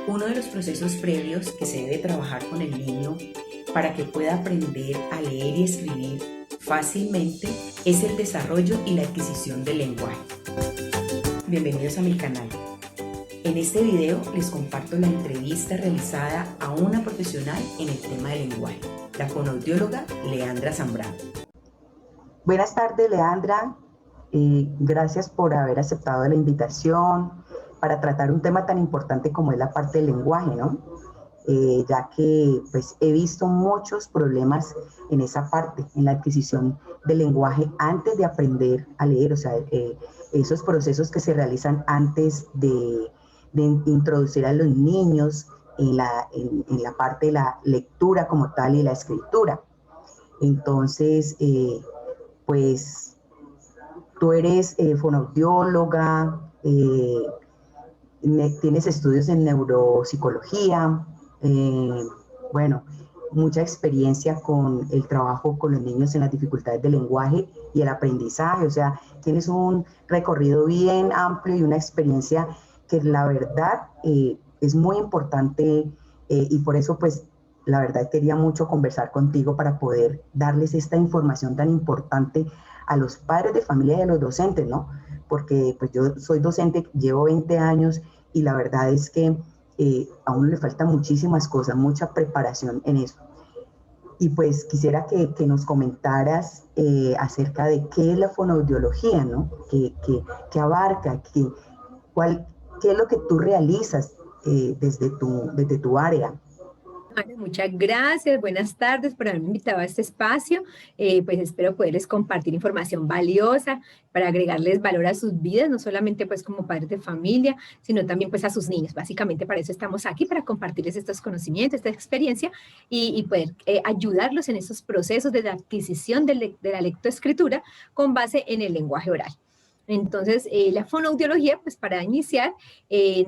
Uno de los procesos previos que se debe trabajar con el niño para que pueda aprender a leer y escribir fácilmente es el desarrollo y la adquisición del lenguaje. Bienvenidos a mi canal. En este video les comparto la entrevista realizada a una profesional en el tema del lenguaje, la fonoaudióloga Leandra Zambrano. Buenas tardes, Leandra. Gracias por haber aceptado la invitación para tratar un tema tan importante como es la parte del lenguaje, ¿no? Ya que pues, he visto muchos problemas en esa parte, en la adquisición del lenguaje antes de aprender a leer, o sea, esos procesos que se realizan antes de introducir a los niños en la parte de la lectura como tal y la escritura. Entonces, pues tú eres fonoaudióloga, tienes estudios en neuropsicología, bueno, mucha experiencia con el trabajo con los niños en las dificultades del lenguaje y el aprendizaje, o sea, tienes un recorrido bien amplio y una experiencia que la verdad es muy importante y por eso pues la verdad quería mucho conversar contigo para poder darles esta información tan importante a los padres de familia y a los docentes, ¿no? Porque pues yo soy docente, llevo 20 años y la verdad es que a uno le faltan muchísimas cosas, mucha preparación en eso. Y pues quisiera que nos comentaras acerca de qué es la fonoaudiología, ¿no? ¿Qué abarca? ¿Qué es lo que tú realizas desde tu área? Ana, muchas gracias, buenas tardes por haberme invitado a este espacio. Pues espero poderles compartir información valiosa para agregarles valor a sus vidas, no solamente pues como padres de familia, sino también pues a sus niños. Básicamente para eso estamos aquí, para compartirles estos conocimientos, esta experiencia y poder ayudarlos en estos procesos de la adquisición de la lectoescritura con base en el lenguaje oral. Entonces, la fonoaudiología, pues para iniciar,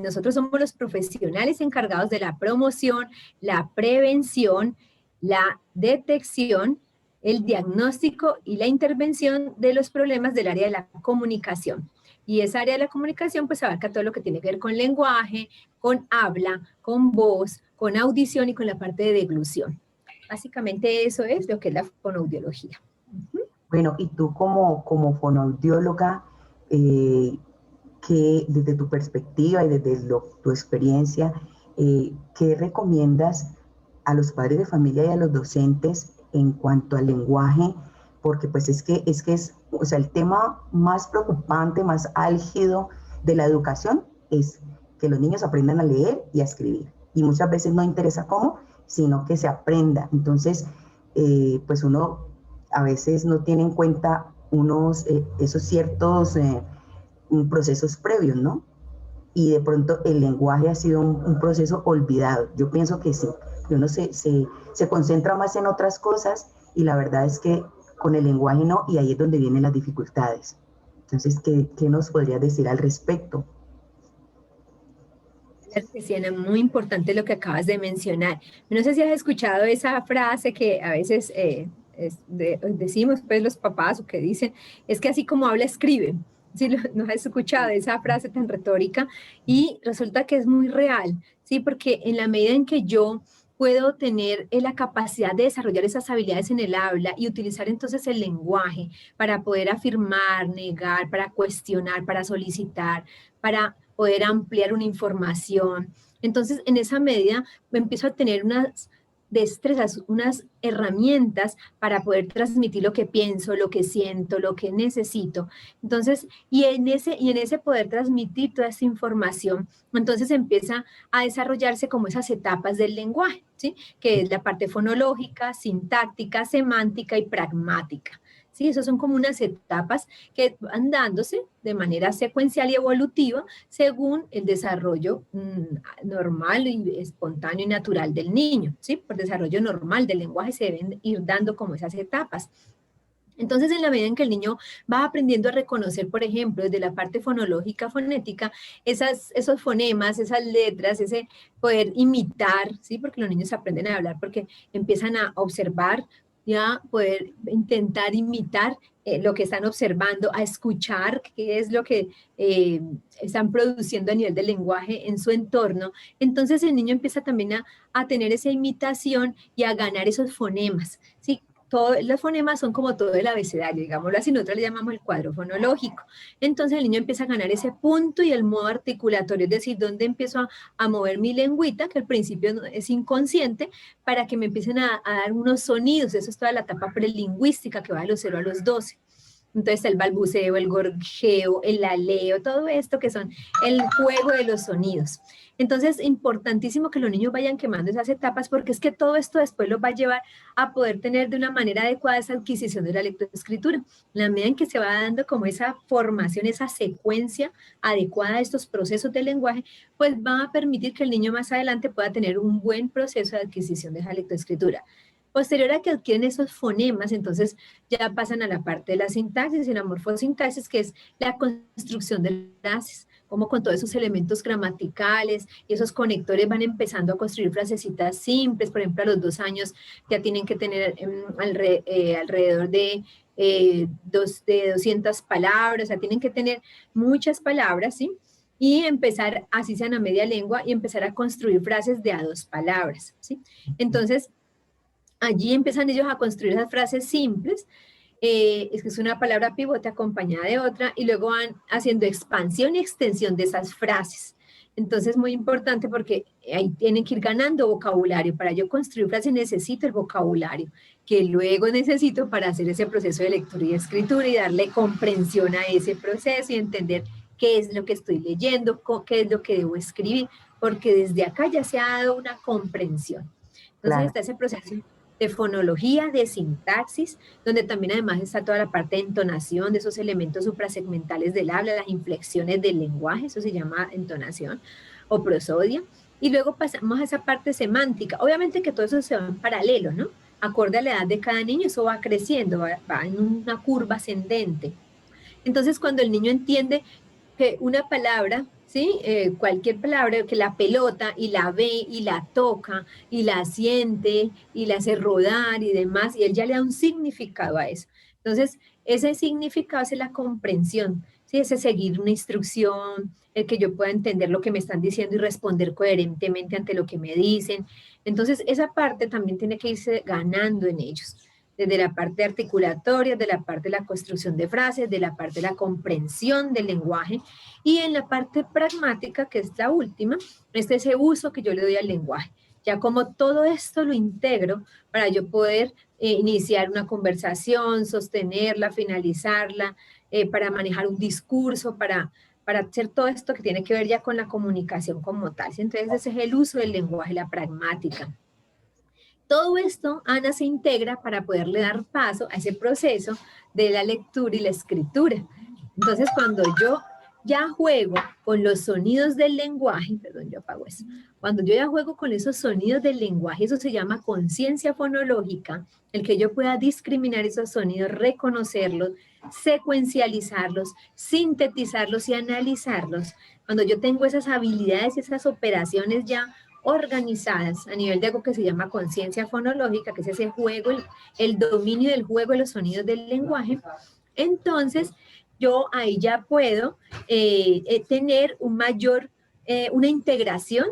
nosotros somos los profesionales encargados de la promoción, la prevención, la detección, el diagnóstico y la intervención de los problemas del área de la comunicación. Y esa área de la comunicación pues abarca todo lo que tiene que ver con lenguaje, con habla, con voz, con audición y con la parte de deglución. Básicamente eso es lo que es la fonoaudiología. Bueno, y tú como fonoaudióloga, que desde tu perspectiva y desde tu experiencia, ¿qué recomiendas a los padres de familia y a los docentes en cuanto al lenguaje? Porque pues es que es, o sea, el tema más preocupante, más álgido de la educación es que los niños aprendan a leer y a escribir. Y muchas veces no interesa cómo, sino que se aprenda. Entonces, pues uno a veces no tiene en cuenta esos ciertos procesos previos, ¿no? Y de pronto el lenguaje ha sido un proceso olvidado. Yo pienso que sí, que uno se concentra más en otras cosas y la verdad es que con el lenguaje no, y ahí es donde vienen las dificultades. Entonces, ¿qué nos podrías decir al respecto? Ana, muy importante lo que acabas de mencionar. No sé si has escuchado esa frase que a veces decimos pues los papás o que dicen, es que así como habla, escribe. ¿Sí? ¿No has escuchado esa frase tan retórica? Y resulta que es muy real, ¿sí? Porque en la medida en que yo puedo tener la capacidad de desarrollar esas habilidades en el habla y utilizar entonces el lenguaje para poder afirmar, negar, para cuestionar, para solicitar, para poder ampliar una información. Entonces, en esa medida, empiezo a tener unas destrezas, unas herramientas para poder transmitir lo que pienso, lo que siento, lo que necesito. Entonces, y en ese poder transmitir toda esa información, entonces empieza a desarrollarse como esas etapas del lenguaje, ¿sí? Que es la parte fonológica, sintáctica, semántica y pragmática. Sí, esas son como unas etapas que van dándose de manera secuencial y evolutiva según el desarrollo normal y espontáneo y natural del niño, ¿sí? Por desarrollo normal del lenguaje se deben ir dando como esas etapas. Entonces, en la medida en que el niño va aprendiendo a reconocer, por ejemplo, desde la parte fonológica, fonética, esos fonemas, esas letras, ese poder imitar, ¿sí? Porque los niños aprenden a hablar porque empiezan a observar y a poder intentar imitar lo que están observando, a escuchar qué es lo que están produciendo a nivel del lenguaje en su entorno. Entonces el niño empieza también a tener esa imitación y a ganar esos fonemas, ¿sí? Todos los fonemas son como todo el abecedario, digámoslo así, nosotros le llamamos el cuadro fonológico. Entonces el niño empieza a ganar ese punto y el modo articulatorio, es decir, dónde empiezo a mover mi lengüita, que al principio es inconsciente, para que me empiecen a dar unos sonidos. Eso es toda la etapa prelingüística que va de los 0 a los 12. Entonces el balbuceo, el gorjeo, el aleo, todo esto que son el juego de los sonidos. Entonces es importantísimo que los niños vayan quemando esas etapas, porque es que todo esto después los va a llevar a poder tener de una manera adecuada esa adquisición de la lectoescritura. En la medida en que se va dando como esa formación, esa secuencia adecuada a estos procesos de lenguaje, pues va a permitir que el niño más adelante pueda tener un buen proceso de adquisición de esa lectoescritura. Posterior a que adquieren esos fonemas, entonces ya pasan a la parte de la sintaxis y la morfosintaxis, que es la construcción de frases, como con todos esos elementos gramaticales y esos conectores van empezando a construir frasecitas simples. Por ejemplo, a los 2 años ya tienen que tener alrededor de 200 palabras, o sea, tienen que tener muchas palabras, ¿sí? Y empezar, así sean a media lengua, y empezar a construir frases de a 2 palabras, ¿sí? Entonces, allí empiezan ellos a construir esas frases simples, es que es una palabra pivote acompañada de otra, y luego van haciendo expansión y extensión de esas frases. Entonces, muy importante porque ahí tienen que ir ganando vocabulario. Para yo construir frases necesito el vocabulario, que luego necesito para hacer ese proceso de lectura y escritura y darle comprensión a ese proceso y entender qué es lo que estoy leyendo, qué es lo que debo escribir, porque desde acá ya se ha dado una comprensión. Entonces, Claro. está ese proceso de fonología, de sintaxis, donde también además está toda la parte de entonación, de esos elementos suprasegmentales del habla, las inflexiones del lenguaje, eso se llama entonación o prosodia. Y luego pasamos a esa parte semántica. Obviamente que todo eso se va en paralelo, ¿no? Acorde a la edad de cada niño, eso va creciendo, va en una curva ascendente. Entonces, cuando el niño entiende que una palabra, ¿sí? Cualquier palabra, que la pelota y la ve y la toca y la siente y la hace rodar y demás, y él ya le da un significado a eso. Entonces, ese significado es la comprensión, ¿sí? Ese seguir una instrucción, el que yo pueda entender lo que me están diciendo y responder coherentemente ante lo que me dicen. Entonces, esa parte también tiene que irse ganando en ellos, desde la parte articulatoria, de la parte de la construcción de frases, de la parte de la comprensión del lenguaje, y en la parte pragmática, que es la última, es ese uso que yo le doy al lenguaje. Ya como todo esto lo integro para yo poder iniciar una conversación, sostenerla, finalizarla, para manejar un discurso, para hacer todo esto que tiene que ver ya con la comunicación como tal. Entonces ese es el uso del lenguaje, la pragmática. Todo esto, Ana, se integra para poderle dar paso a ese proceso de la lectura y la escritura. Entonces, cuando yo ya juego con los sonidos del lenguaje, perdón, yo apago eso. Cuando yo ya juego con esos sonidos del lenguaje, eso se llama conciencia fonológica, el que yo pueda discriminar esos sonidos, reconocerlos, secuencializarlos, sintetizarlos y analizarlos. Cuando yo tengo esas habilidades y esas operaciones ya organizadas a nivel de algo que se llama conciencia fonológica, que es ese juego, el dominio del juego de los sonidos del lenguaje, entonces yo ahí ya puedo tener una integración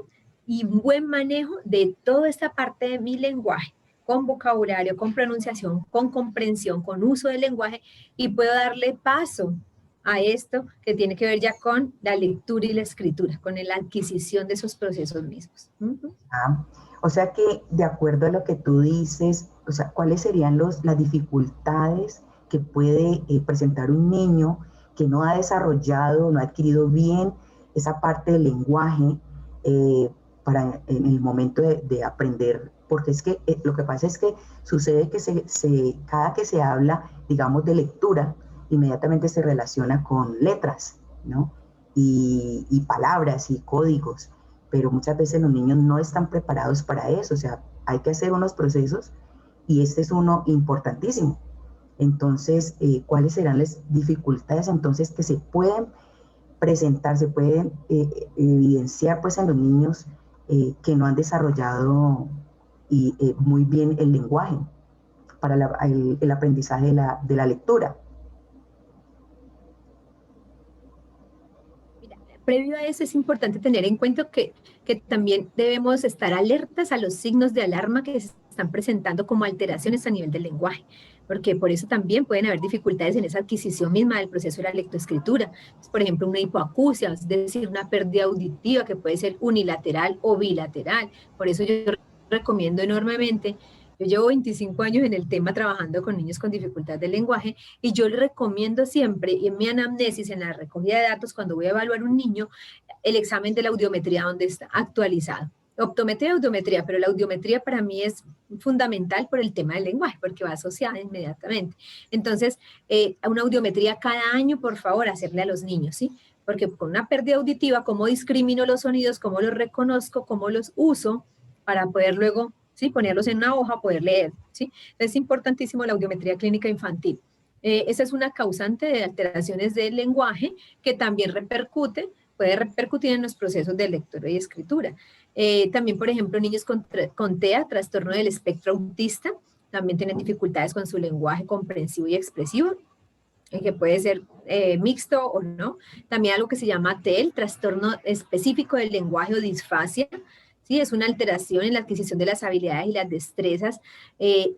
y un buen manejo de toda esta parte de mi lenguaje, con vocabulario, con pronunciación, con comprensión, con uso del lenguaje, y puedo darle paso a esto que tiene que ver ya con la lectura y la escritura, con la adquisición de esos procesos mismos. O sea que, de acuerdo a lo que tú dices, o sea, ¿cuáles serían las dificultades que puede presentar un niño que no ha desarrollado, no ha adquirido bien esa parte del lenguaje en el momento de aprender? Porque es que lo que pasa es que sucede que cada que se habla, digamos, de lectura, inmediatamente se relaciona con letras, ¿no? Y palabras y códigos, pero muchas veces los niños no están preparados para eso, o sea, hay que hacer unos procesos y este es uno importantísimo. Entonces, ¿cuáles serán las dificultades entonces que se pueden presentar, se pueden evidenciar pues en los niños que no han desarrollado muy bien el lenguaje? para el aprendizaje de la lectura. Previo a eso es importante tener en cuenta que también debemos estar alertas a los signos de alarma que se están presentando como alteraciones a nivel del lenguaje, porque por eso también pueden haber dificultades en esa adquisición misma del proceso de la lectoescritura. Por ejemplo, una hipoacusia, es decir, una pérdida auditiva que puede ser unilateral o bilateral. Por eso yo recomiendo enormemente. Yo llevo 25 años en el tema trabajando con niños con dificultad del lenguaje y yo les recomiendo siempre, y en mi anamnesis, en la recogida de datos, cuando voy a evaluar un niño, el examen de la audiometría donde está actualizado. Optometría y audiometría, pero la audiometría para mí es fundamental por el tema del lenguaje, porque va asociada inmediatamente. Entonces, una audiometría cada año, por favor, hacerle a los niños, ¿sí? Porque con una pérdida auditiva, ¿cómo discrimino los sonidos? ¿Cómo los reconozco? ¿Cómo los uso para poder luego, ¿sí?, ponerlos en una hoja, poder leer, ¿sí? Es importantísimo la audiometría clínica infantil. Esa es una causante de alteraciones del lenguaje que también puede repercutir en los procesos de lectura y escritura. También, por ejemplo, niños con TEA, trastorno del espectro autista, también tienen dificultades con su lenguaje comprensivo y expresivo, que puede ser mixto o no. También algo que se llama TEL, trastorno específico del lenguaje o disfasia. Sí, es una alteración en la adquisición de las habilidades y las destrezas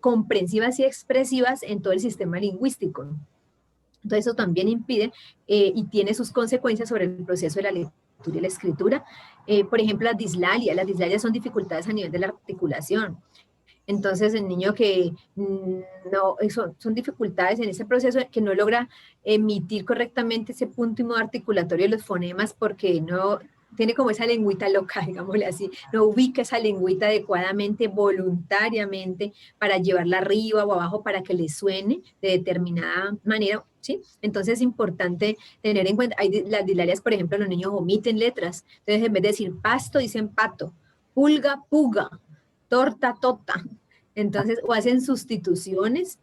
comprensivas y expresivas en todo el sistema lingüístico. Entonces, eso también impide y tiene sus consecuencias sobre el proceso de la lectura y la escritura. Por ejemplo, las dislalias son dificultades a nivel de la articulación. Entonces, el niño que no, son dificultades en ese proceso que no logra emitir correctamente ese punto y modo articulatorio de los fonemas porque no tiene como esa lengüita loca, digámosle así, no ubica esa lengüita adecuadamente, voluntariamente, para llevarla arriba o abajo para que le suene de determinada manera, ¿sí? Entonces es importante tener en cuenta, las dislalias, por ejemplo, los niños omiten letras, entonces en vez de decir pasto, dicen pato, pulga, puga, torta, tota, entonces, o hacen sustituciones,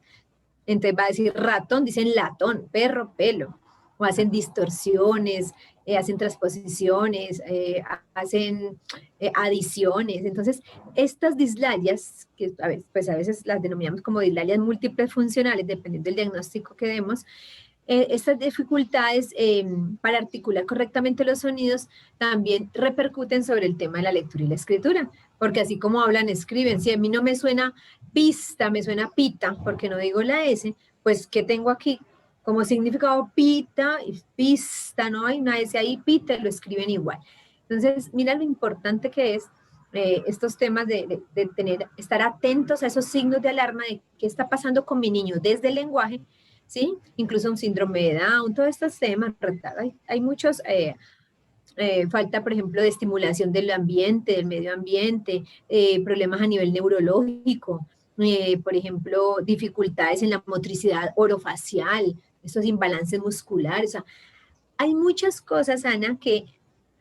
entonces va a decir ratón, dicen latón, perro, pelo, o hacen distorsiones, hacen transposiciones, hacen adiciones. Entonces, estas dislalias, que a veces las denominamos como dislalias múltiples funcionales, dependiendo del diagnóstico que demos, estas dificultades para articular correctamente los sonidos también repercuten sobre el tema de la lectura y la escritura, porque así como hablan, escriben. Si a mí no me suena pista, me suena pita, porque no digo la S, pues ¿qué tengo aquí? Como significado pita y pista, no hay una S ahí, pita, lo escriben igual. Entonces, mira lo importante que es estos temas de estar atentos a esos signos de alarma de qué está pasando con mi niño desde el lenguaje, ¿sí? Incluso un síndrome de Down, todos estos temas, hay muchos, falta, por ejemplo, de estimulación del ambiente, del medio ambiente, problemas a nivel neurológico, por ejemplo, dificultades en la motricidad orofacial, estos imbalances musculares. O sea, hay muchas cosas, Ana, que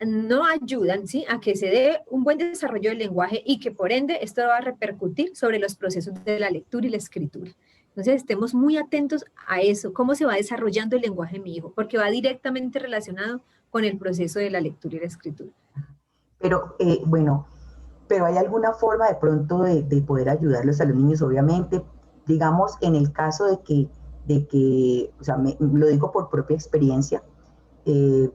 no ayudan, ¿sí?, a que se dé un buen desarrollo del lenguaje y que por ende esto va a repercutir sobre los procesos de la lectura y la escritura. Entonces estemos muy atentos a eso, cómo se va desarrollando el lenguaje de mi hijo, porque va directamente relacionado con el proceso de la lectura y la escritura. Pero bueno, pero hay alguna forma de pronto de poder ayudarlos a los niños, obviamente, digamos, en el caso de que o sea, lo digo por propia experiencia,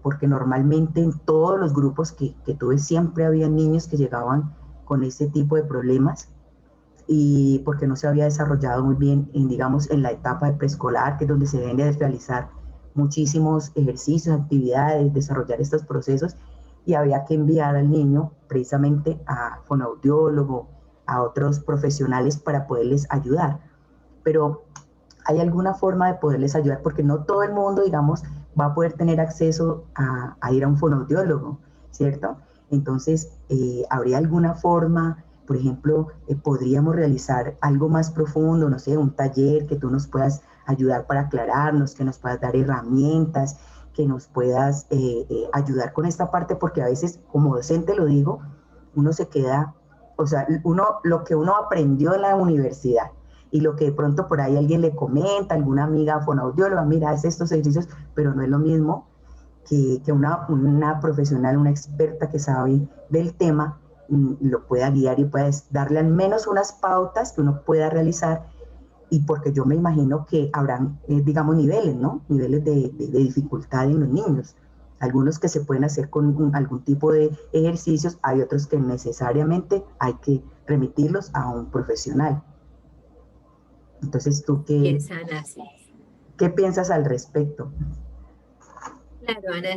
porque normalmente en todos los grupos que tuve siempre había niños que llegaban con ese tipo de problemas y porque no se había desarrollado muy bien, digamos, en la etapa de preescolar, que es donde se deben de realizar muchísimos ejercicios, actividades, desarrollar estos procesos, y había que enviar al niño precisamente a fonoaudiólogo, a otros profesionales para poderles ayudar. Pero ¿hay alguna forma de poderles ayudar? Porque no todo el mundo, digamos, va a poder tener acceso a ir a un fonoaudiólogo, ¿cierto? Entonces, ¿habría alguna forma? Por ejemplo, podríamos realizar algo más profundo, no sé, un taller que tú nos puedas ayudar para aclararnos, que nos puedas dar herramientas, que nos puedas ayudar con esta parte, porque a veces, como docente lo digo, uno se queda, o sea, lo que uno aprendió en la universidad y lo que de pronto por ahí alguien le comenta, alguna amiga fonoaudióloga, mira, haz estos ejercicios, pero no es lo mismo que una profesional, una experta que sabe del tema, lo pueda guiar y pueda darle al menos unas pautas que uno pueda realizar y porque yo me imagino que habrán, digamos, niveles, ¿no? Niveles de dificultad en los niños. Algunos que se pueden hacer con algún tipo de ejercicios, hay otros que necesariamente hay que remitirlos a un profesional. Entonces, ¿tú Y es Ana, sí. qué piensas al respecto? Claro, Ana,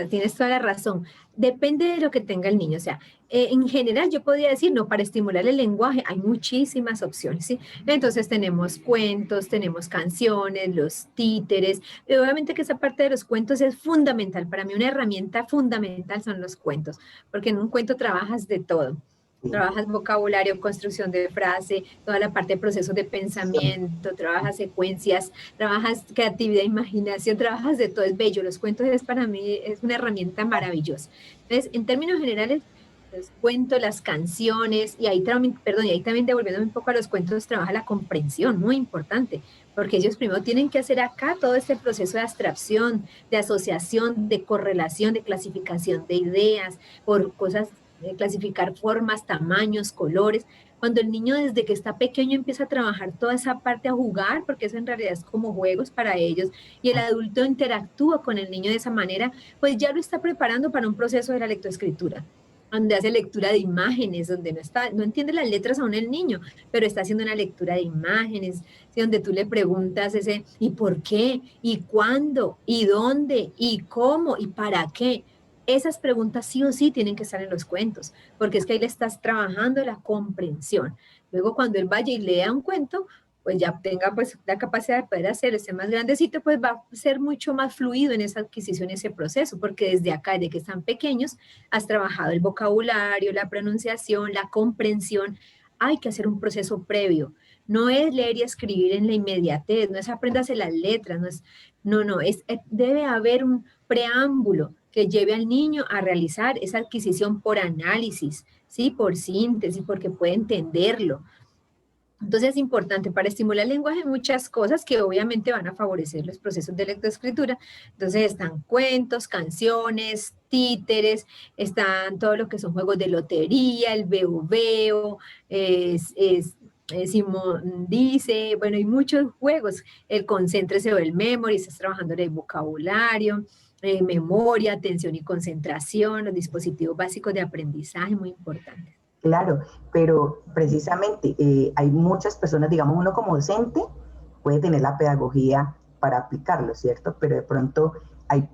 tienes toda la razón. Depende de lo que tenga el niño. O sea, en general yo podría decir, no, para estimular el lenguaje hay muchísimas opciones, ¿sí? Entonces tenemos cuentos, tenemos canciones, los títeres. Y obviamente que esa parte de los cuentos es fundamental. Para mí una herramienta fundamental son los cuentos, porque en un cuento trabajas de todo. Trabajas vocabulario, construcción de frase, toda la parte de procesos de pensamiento, trabajas secuencias, trabajas creatividad, imaginación, trabajas de todo, es bello. Los cuentos es para mí es una herramienta maravillosa. Entonces, en términos generales, los cuentos, las canciones, y ahí, y ahí también devolviéndome un poco a los cuentos, trabaja la comprensión, muy importante, porque ellos primero tienen que hacer acá todo este proceso de abstracción, de asociación, de correlación, de clasificación de ideas, por cosas, clasificar formas, tamaños, colores. Cuando el niño desde que está pequeño empieza a trabajar toda esa parte a jugar, porque eso en realidad es como juegos para ellos, y el adulto interactúa con el niño de esa manera, pues ya lo está preparando para un proceso de la lectoescritura, donde hace lectura de imágenes, donde no entiende las letras aún el niño, pero está haciendo una lectura de imágenes, ¿sí? Donde tú le preguntas ese, ¿y por qué? ¿Y cuándo? ¿Y dónde? ¿Y cómo? ¿Y para qué? Esas preguntas sí o sí tienen que estar en los cuentos, porque es que ahí le estás trabajando la comprensión. Luego cuando él vaya y lea un cuento, pues ya tenga pues la capacidad de poder hacer este más grandecito, pues va a ser mucho más fluido en esa adquisición, ese proceso, porque desde acá, desde que están pequeños, has trabajado el vocabulario, la pronunciación, la comprensión. Hay que hacer un proceso previo. No es leer y escribir en la inmediatez, no es apréndase las letras, no, debe haber un preámbulo que lleve al niño a realizar esa adquisición por análisis, ¿sí? Por síntesis, porque puede entenderlo. Entonces es importante para estimular el lenguaje muchas cosas que obviamente van a favorecer los procesos de lectoescritura. Entonces están cuentos, canciones, títeres, están todo lo que son juegos de lotería, el veo veo, Simón dice, bueno, hay muchos juegos, el concéntrese o el memory, estás trabajando en el vocabulario, memoria, atención y concentración, los dispositivos básicos de aprendizaje, muy importantes. Claro, pero precisamente hay muchas personas, digamos, uno como docente puede tener la pedagogía para aplicarlo, ¿cierto? Pero de pronto hay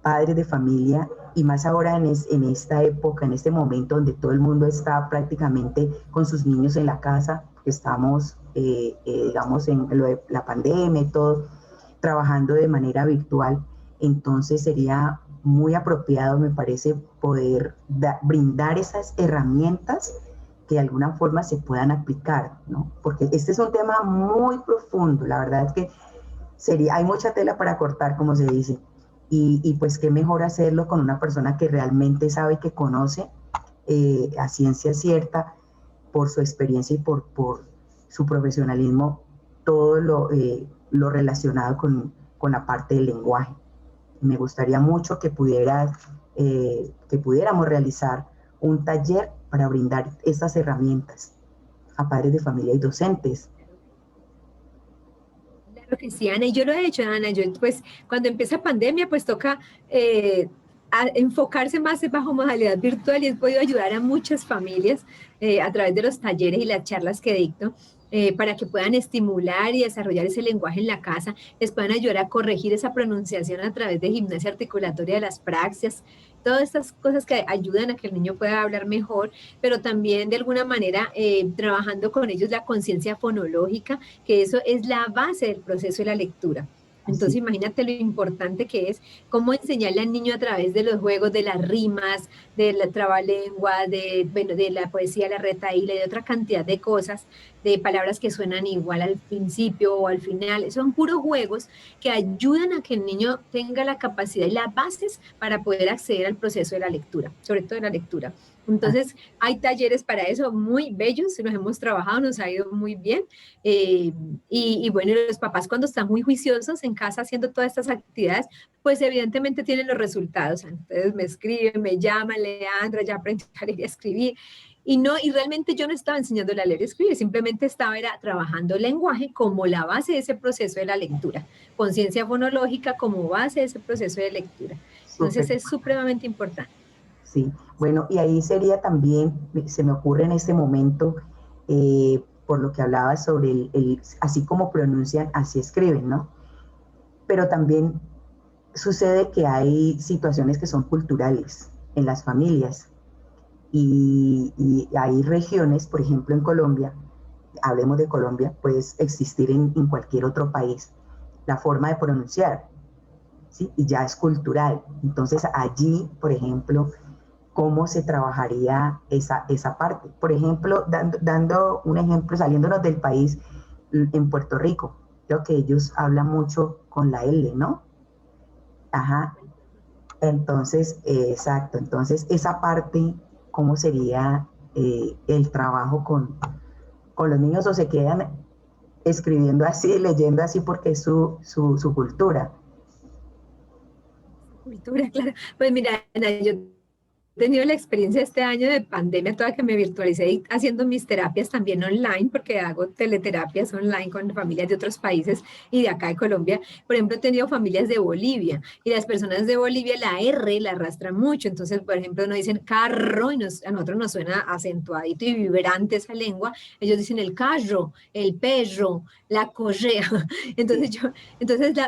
padres de familia y más ahora en esta época, en este momento donde todo el mundo está prácticamente con sus niños en la casa, estamos, digamos, en lo de la pandemia y todo, trabajando de manera virtual, entonces sería muy apropiado, me parece, poder brindar esas herramientas que de alguna forma se puedan aplicar, ¿no? Porque este es un tema muy profundo, la verdad es que hay mucha tela para cortar, como se dice, y pues qué mejor hacerlo con una persona que realmente sabe, que conoce a ciencia cierta, por su experiencia y por su profesionalismo, todo lo relacionado con la parte del lenguaje. Me gustaría mucho que pudiéramos realizar un taller para brindar estas herramientas a padres de familia y docentes. Claro que sí, Ana, y yo lo he hecho, Ana, yo pues cuando empieza pandemia pues toca a enfocarse más bajo modalidad virtual y he podido ayudar a muchas familias a través de los talleres y las charlas que dicto para que puedan estimular y desarrollar ese lenguaje en la casa, les puedan ayudar a corregir esa pronunciación a través de gimnasia articulatoria de las praxias, todas estas cosas que ayudan a que el niño pueda hablar mejor, pero también de alguna manera trabajando con ellos la conciencia fonológica, que eso es la base del proceso de la lectura. Entonces, Así. imagínate lo importante que es cómo enseñarle al niño a través de los juegos, de las rimas, de la trabalengua, bueno, de la poesía, la retahíla y de otra cantidad de cosas, de palabras que suenan igual al principio o al final. Son puros juegos que ayudan a que el niño tenga la capacidad y las bases para poder acceder al proceso de la lectura, sobre todo de la lectura. Entonces, hay talleres para eso muy bellos, los hemos trabajado, nos ha ido muy bien. Y bueno, los papás cuando están muy juiciosos en casa haciendo todas estas actividades, pues evidentemente tienen los resultados. Entonces me escriben, me llaman, Leandra, ya aprendí a leer y a escribir. y realmente yo no estaba enseñándole a leer y escribir, simplemente estaba era trabajando el lenguaje como la base de ese proceso de la lectura, conciencia fonológica como base de ese proceso de lectura. Súper. Entonces es supremamente importante. Sí, bueno, y ahí sería también, se me ocurre en este momento, por lo que hablaba sobre así como pronuncian, así escriben, ¿no? Pero también sucede que hay situaciones que son culturales en las familias y hay regiones, por ejemplo en Colombia, hablemos de Colombia, puede existir en cualquier otro país, la forma de pronunciar, ¿sí? Y ya es cultural. Entonces allí, por ejemplo, cómo se trabajaría esa parte. Por ejemplo, dando un ejemplo, saliéndonos del país, en Puerto Rico, creo que ellos hablan mucho con la L, ¿no? Ajá. Entonces, exacto. Entonces, esa parte, ¿cómo sería el trabajo con los niños o se quedan escribiendo así, leyendo así porque es su cultura? Cultura, claro. Pues mira, Ana, yo he tenido la experiencia este año de pandemia, toda que me virtualicé haciendo mis terapias también online, porque hago teleterapias online con familias de otros países y de acá de Colombia. Por ejemplo, he tenido familias de Bolivia y las personas de Bolivia la R la arrastran mucho. Entonces, por ejemplo, nos dicen carro y a nosotros nos suena acentuadito y vibrante esa lengua. Ellos dicen el carro, el perro, la correa. Entonces,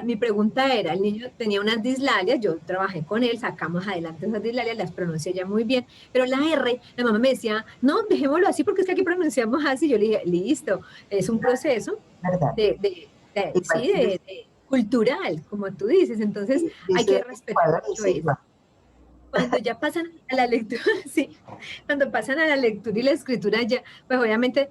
mi pregunta era, el niño tenía unas dislalias, yo trabajé con él, sacamos adelante esas dislalias, las pronuncié ya muy bien, pero la R, la mamá me decía, no, dejémoslo así porque es que aquí pronunciamos así. Yo le dije, listo, es un proceso ¿Verdad? Igual, sí, cultural, como tú dices, entonces yo hay soy que de respetar Ecuador y mucho sí, eso. igual. Cuando ya pasan a la lectura, sí, cuando pasan a la lectura y la escritura ya, pues obviamente,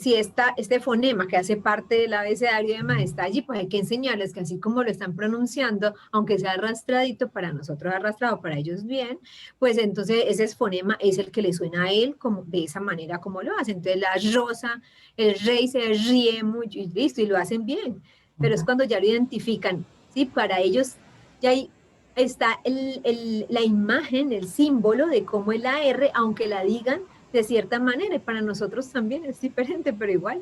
si este fonema que hace parte del abecedario y demás está allí, pues hay que enseñarles que así como lo están pronunciando, aunque sea arrastradito, para nosotros arrastrado, para ellos bien, pues entonces ese fonema es el que le suena a él como, de esa manera como lo hacen. Entonces la rosa, el rey se ríe mucho y listo, y lo hacen bien, pero es Ajá. cuando ya lo identifican, ¿sí? Para ellos ya hay está la imagen, el símbolo de cómo es la R, aunque la digan de cierta manera, y para nosotros también es diferente, pero igual.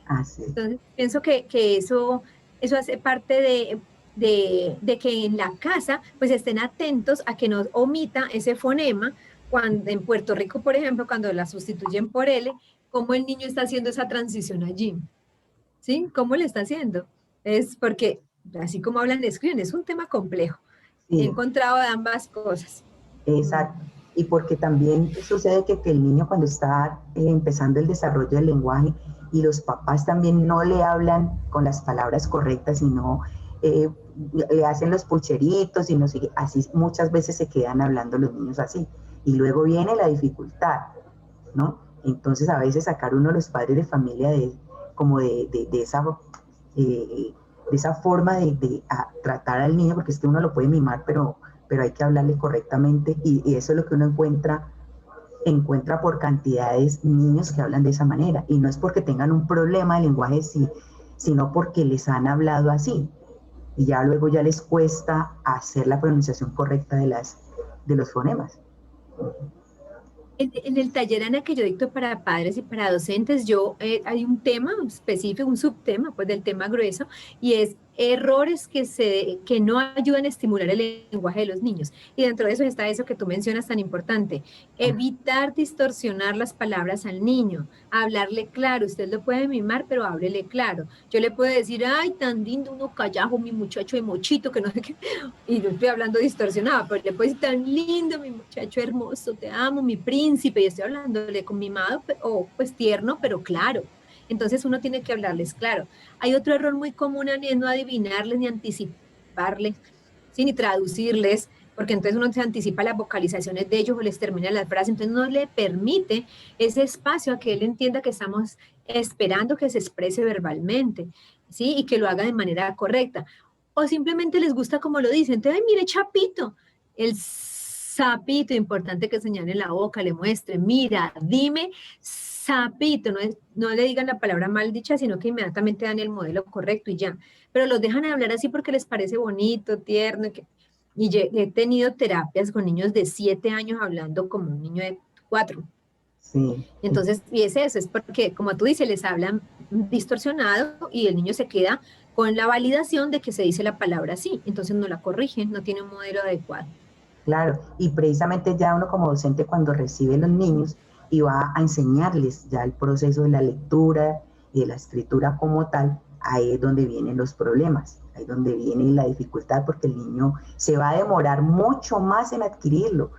Así. Entonces, pienso que eso hace parte de que en la casa pues estén atentos a que no omita ese fonema, cuando en Puerto Rico, por ejemplo, cuando la sustituyen por L, cómo el niño está haciendo esa transición allí, ¿sí? ¿Cómo le está haciendo? Es porque, así como hablan, escriben, es un tema complejo. He Sí, encontrado ambas cosas. Mm. exacto. Y porque también sucede que el niño cuando está empezando el desarrollo del lenguaje y los papás también no le hablan con las palabras correctas, sino eh, le hacen los pucheritos y no sé, así muchas veces se quedan hablando los niños así. Y luego viene la dificultad, ¿no? Entonces a veces sacar uno de los padres de familia como eh, de esa forma de tratar al niño, porque es que uno lo puede mimar, pero hay que hablarle correctamente y eso es lo que uno encuentra por cantidades niños que hablan de esa manera. Y no es porque tengan un problema de lenguaje, sí, sino porque les han hablado así. Y ya luego ya les cuesta hacer la pronunciación correcta de los fonemas. En el taller, Ana, que yo dicto para padres y para docentes, hay un tema específico, un subtema, pues del tema grueso, y es errores que no ayudan a estimular el lenguaje de los niños. Y dentro de eso está eso que tú mencionas tan importante, evitar distorsionar las palabras al niño, hablarle claro. Usted lo puede mimar, pero háblele claro. Yo le puedo decir, ay, tan lindo uno callajo, mi muchacho de mochito, que no sé qué, y no estoy hablando distorsionado, pero le puedo decir, tan lindo, mi muchacho hermoso, te amo, mi príncipe, y estoy hablándole con mimado, o pues tierno, pero claro. Entonces uno tiene que hablarles claro. Hay otro error muy común, Ani, es no adivinarles ni anticiparles, ¿sí? Ni traducirles, porque entonces uno se anticipa las vocalizaciones de ellos o les termina las frases, entonces no le permite ese espacio a que él entienda que estamos esperando que se exprese verbalmente, ¿sí? Y que lo haga de manera correcta. O simplemente les gusta como lo dicen, entonces, ay, mire, Chapito, el sapito, importante que señale la boca, le muestre, mira, dime sapito, no le digan la palabra mal dicha, sino que inmediatamente dan el modelo correcto y ya. Pero los dejan hablar así porque les parece bonito, tierno. Y he tenido terapias con niños de 7 años hablando como un niño de 4. Sí, Entonces, y es eso, es porque, como tú dices, les hablan distorsionado y el niño se queda con la validación de que se dice la palabra así, entonces no la corrigen, no tiene un modelo adecuado. claro. Y precisamente ya uno como docente cuando recibe los niños y va a enseñarles ya el proceso de la lectura y de la escritura como tal, ahí es donde vienen los problemas, ahí es donde viene la dificultad porque el niño se va a demorar mucho más en adquirirlo,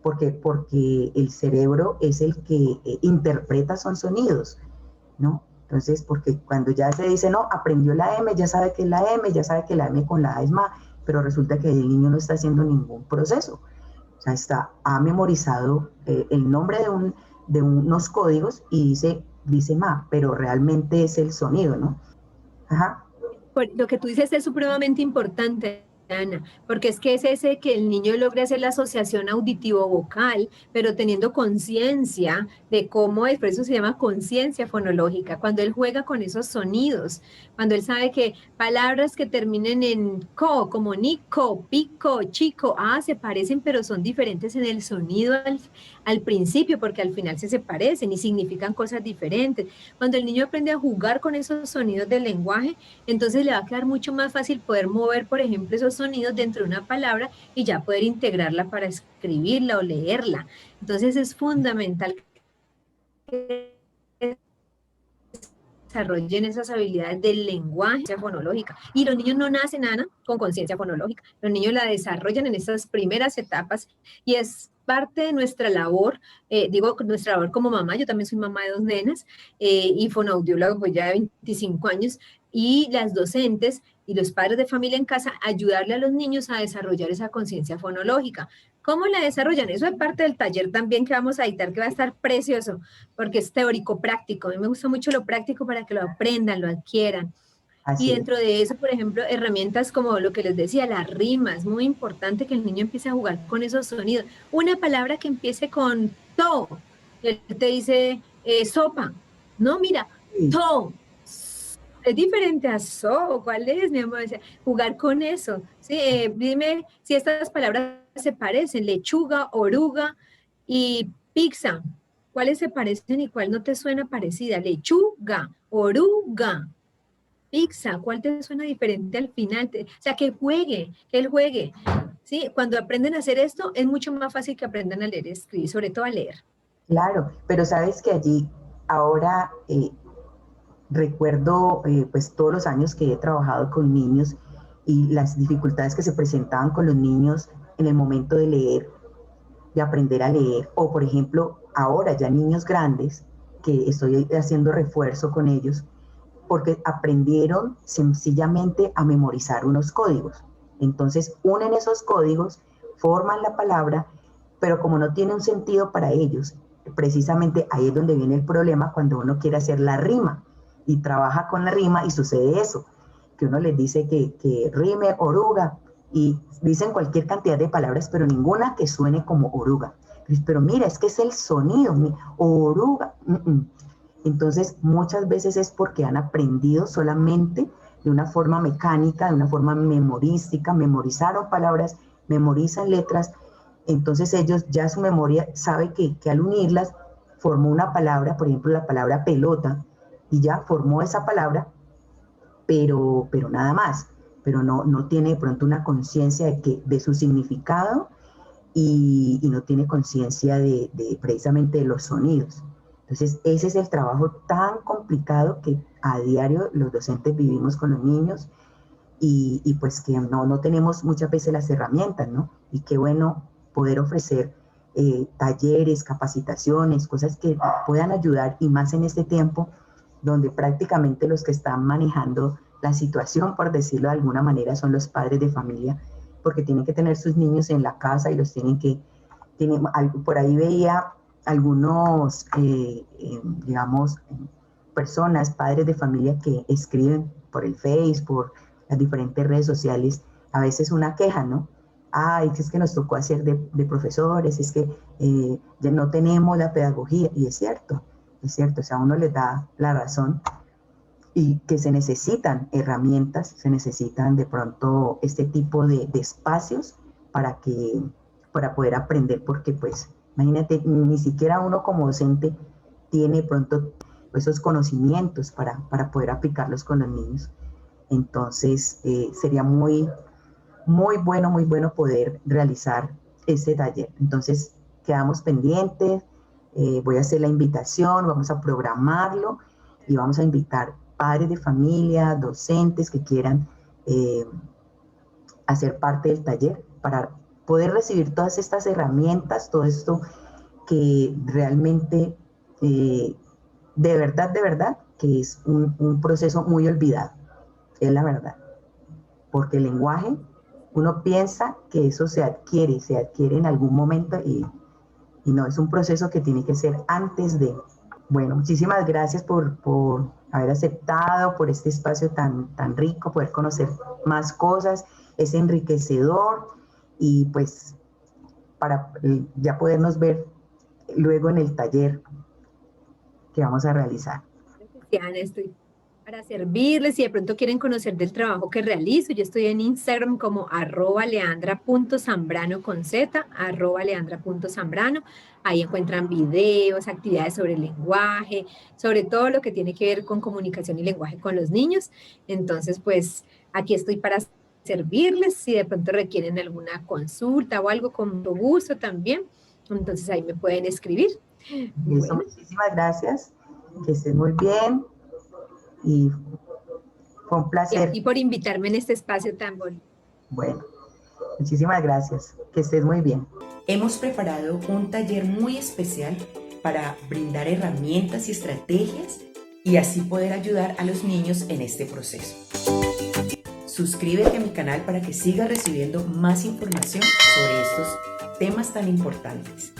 porque el cerebro es el que interpreta son sonidos, ¿no? Entonces, porque cuando ya se dice, no, aprendió la M, ya sabe que es la M, ya sabe que la M con la A es más, pero resulta que el niño no está haciendo ningún proceso. O sea, ha memorizado el nombre de unos códigos y dice ma, pero realmente es el sonido, ¿no? Ajá. Lo que tú dices es supremamente importante, Ana, porque es que es ese que el niño logre hacer la asociación auditivo-vocal, pero teniendo conciencia de cómo es, por eso se llama conciencia fonológica, cuando él juega con esos sonidos, cuando él sabe que palabras que terminen en co, como nico, pico, chico, se parecen, pero son diferentes en el sonido al principio, porque al final se parecen y significan cosas diferentes. Cuando el niño aprende a jugar con esos sonidos del lenguaje, entonces le va a quedar mucho más fácil poder mover, por ejemplo, esos sonidos dentro de una palabra y ya poder integrarla para escribirla o leerla. Entonces es fundamental que desarrollen esas habilidades del lenguaje fonológica. Y los niños no nacen, Ana, con conciencia fonológica. Los niños la desarrollan en esas primeras etapas y es parte de nuestra labor, digo, nuestra labor como mamá, yo también soy mamá de 2 nenas y fonoaudióloga pues ya de 25 años, y las docentes y los padres de familia en casa ayudarle a los niños a desarrollar esa conciencia fonológica. ¿Cómo la desarrollan? Eso es parte del taller también que vamos a editar, que va a estar precioso, porque es teórico práctico. A mí me gusta mucho lo práctico para que lo aprendan, lo adquieran. Y Así es. dentro de eso, por ejemplo, herramientas como lo que les decía, la rima, es muy importante que el niño empiece a jugar con esos sonidos. Una palabra que empiece con to, él te dice sopa. No, mira, Sí, to. Es diferente a so, ¿cuál es, mi amor? O sea, jugar con eso. Sí, dime si estas palabras se parecen, lechuga, oruga y pizza. ¿Cuáles se parecen y cuál no te suena parecida? Lechuga, oruga. Pizza, ¿cuál te suena diferente al final? O sea, que juegue, que él juegue. ¿Sí? Cuando aprenden a hacer esto, es mucho más fácil que aprendan a leer y escribir, sobre todo a leer. claro, pero sabes que allí ahora recuerdo pues todos los años que he trabajado con niños y las dificultades que se presentaban con los niños en el momento de leer, de aprender a leer, o por ejemplo, ahora ya niños grandes, que estoy haciendo refuerzo con ellos, porque aprendieron sencillamente a memorizar unos códigos. Entonces, unen esos códigos, forman la palabra, pero como no tiene un sentido para ellos, precisamente ahí es donde viene el problema cuando uno quiere hacer la rima y trabaja con la rima y sucede eso, que uno les dice que rime oruga y dicen cualquier cantidad de palabras, pero ninguna que suene como oruga. Pero mira, es que es el sonido, oruga. Entonces, muchas veces es porque han aprendido solamente de una forma mecánica, de una forma memorística, memorizaron palabras, memorizan letras, entonces ellos ya su memoria sabe que al unirlas formó una palabra, por ejemplo la palabra pelota, y ya formó esa palabra, pero nada más, pero no tiene de pronto una conciencia de su significado y no tiene conciencia de precisamente de los sonidos. Entonces, ese es el trabajo tan complicado que a diario los docentes vivimos con los niños y pues que no tenemos muchas veces las herramientas, ¿no? Y qué bueno poder ofrecer talleres, capacitaciones, cosas que puedan ayudar y más en este tiempo donde prácticamente los que están manejando la situación, por decirlo de alguna manera, son los padres de familia, porque tienen que tener sus niños en la casa y los por ahí veía algunos, digamos, personas, padres de familia que escriben por el Face, por las diferentes redes sociales, a veces una queja, ¿no? Es que nos tocó hacer de profesores, es que ya no tenemos la pedagogía, y es cierto, o sea, uno les da la razón y que se necesitan herramientas, se necesitan de pronto este tipo de espacios para poder aprender, porque pues Imagínate, ni siquiera uno como docente tiene pronto esos conocimientos para poder aplicarlos con los niños. Entonces, sería muy bueno poder realizar ese taller. Entonces, quedamos pendientes, voy a hacer la invitación, vamos a programarlo y vamos a invitar padres de familia, docentes que quieran hacer parte del taller para poder recibir todas estas herramientas, todo esto que realmente, de verdad, que es un proceso muy olvidado, es la verdad. Porque el lenguaje, uno piensa que eso se adquiere en algún momento y no, es un proceso que tiene que ser antes de. Bueno, muchísimas gracias por haber aceptado, por este espacio tan rico, poder conocer más cosas, es enriquecedor y pues para ya podernos ver luego en el taller que vamos a realizar. Ana, estoy para servirles. Si de pronto quieren conocer del trabajo que realizo, yo estoy en Instagram como @leandra.zambrano con Z, @leandra.zambrano. Ahí encuentran videos, actividades sobre el lenguaje, sobre todo lo que tiene que ver con comunicación y lenguaje con los niños. Entonces, pues aquí estoy para servirles. Si de pronto requieren alguna consulta o algo, con mucho gusto también. Entonces ahí me pueden escribir. Bueno. Muchísimas gracias, que estén muy bien. Y fue un placer. Y por invitarme en este espacio tan bonito. Bueno, muchísimas gracias. Que estés muy bien. Hemos preparado un taller muy especial para brindar herramientas y estrategias y así poder ayudar a los niños en este proceso. Suscríbete a mi canal para que sigas recibiendo más información sobre estos temas tan importantes.